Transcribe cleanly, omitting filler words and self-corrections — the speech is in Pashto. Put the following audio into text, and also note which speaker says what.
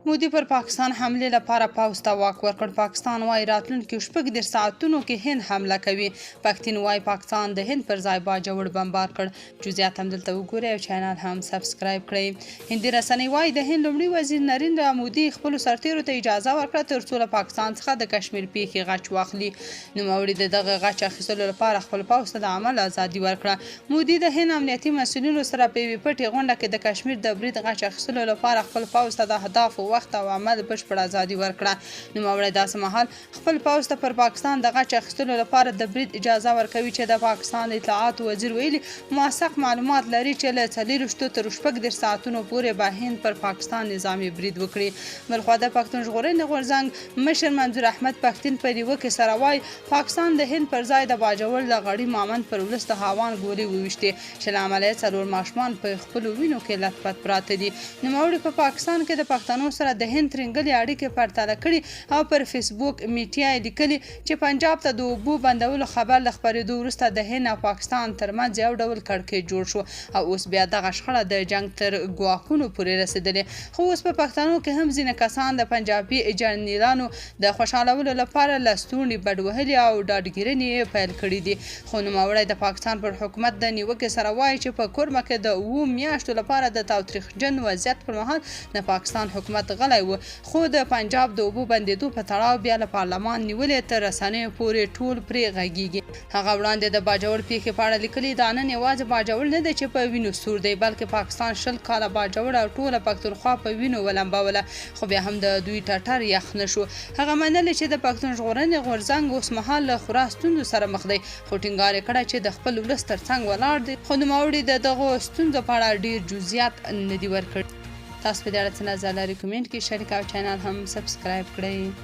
Speaker 1: مودي پر پاکستان حمله لپاره پوځ ته واک ورکړ. پاکستان وايي راتلونکي 14 ساعتونو کې هند حمله کوي. پښتون وايي پاکستان د هند پر ځای باجوړ بمبار کړ. جزئیات هم دلته وګورئ او چینل هم سبسکرایب کړئ. هندي رسنۍ وايي د هند لومړي وزیر نریندرا مودي خپل سرتیرو ته اجازه ورکړه ترڅو له پاکستان څخه د کشمیر پیښې غچ واخلي. نوموړي د دغه غچ اخیستلو لپاره خپل پوځ ته د عمل ازادي ورکړه. مودي د هند امنیتي مسؤلینو سره په یوې پټې غونډه کې د کشمیر د برید غچ اخیستلو لپاره خپل پوځ ته د اهدافو وخت او عمل بشپړ ازادي ورکړه. نوموړی داسې مهال خپل پوځ ته پر پاکستان د غچ اخیستلو لپاره د برید اجازه ورکوي چې د پاکستان د اطلاعاتو وزیر ویلي موثق معلومات لري چې له 40 تر 14 ساعتونو پورې به هند پر پاکستان نظامي برید وکړي. بلخوا د پښتون ژغورنې غورځنګ مشر منظور احمد پښتون په یوه کې سره وایي پاکستان د هند پر ځای د باجوړ د غړي مامند پر ولس د هاوان ګولۍ وویشتې چې له امله یې 4 ماشومان په خپلو وینو کې لثبت پراته دي. نوموړي په پاکستان کې د پښتنو سره د هند ترنګلې اړیکې پرتله کړي او پر فیسبوک میډیا یې لیکلي چې پنجاب ته د اوبو بندولو خبر له خپرېدو وروسته د هند او پاکستان ترمنځ یو ډول کړکۍ جوړ شو او اوس بیا دغه شخړه د جنګ تر ګواښونو پورې رسېدلې. خو اوس په پښتنو کې هم ځینې کسان د پنجابي جنرالانو د خوشحالولو لپاره لستوڼي بډ وهلي او ډاډګیرنې پیل کړي دي. خو نوموړی د پاکستان پر حکومت د نیوکې سره وایي چې په کورمه کې د 7 میاشتو لپاره د تاوتریخجن وضعیت پر مهال د پاکستان حکومت غلی و، خو د پنجاب د اوبو بندېدو په تړاو بیا له پارلمان نیولې تر رسنیو پورې ټول پرې غږیږي. هغه وړاندې د باجوړ پیښې په اړه لیکلي دا نن یوازې باجوړ نه دی چې په وینو سور دی بلکې پاکستان 20 کاله باجوړ او ټوله پښتونخوا په وینو ولمبوله، خو بیا هم د دوی ټټر یخ نه شو. هغه منلې چې د پښتون ژغورنې غورځنګ اوس مهال له خورا ستونزو سره مخ دی، خو ټینګار یې کړی چې د خپل ولس تر څنګ ولاړ دی. خو نوموړي د دغو ستونزو په اړه ډیر جزئیات نه دي ورکړي. تاسو په دې اړه څه نظر لرئ؟ کومنټ کې شریک او چینل هم سبسکرایب کړئ.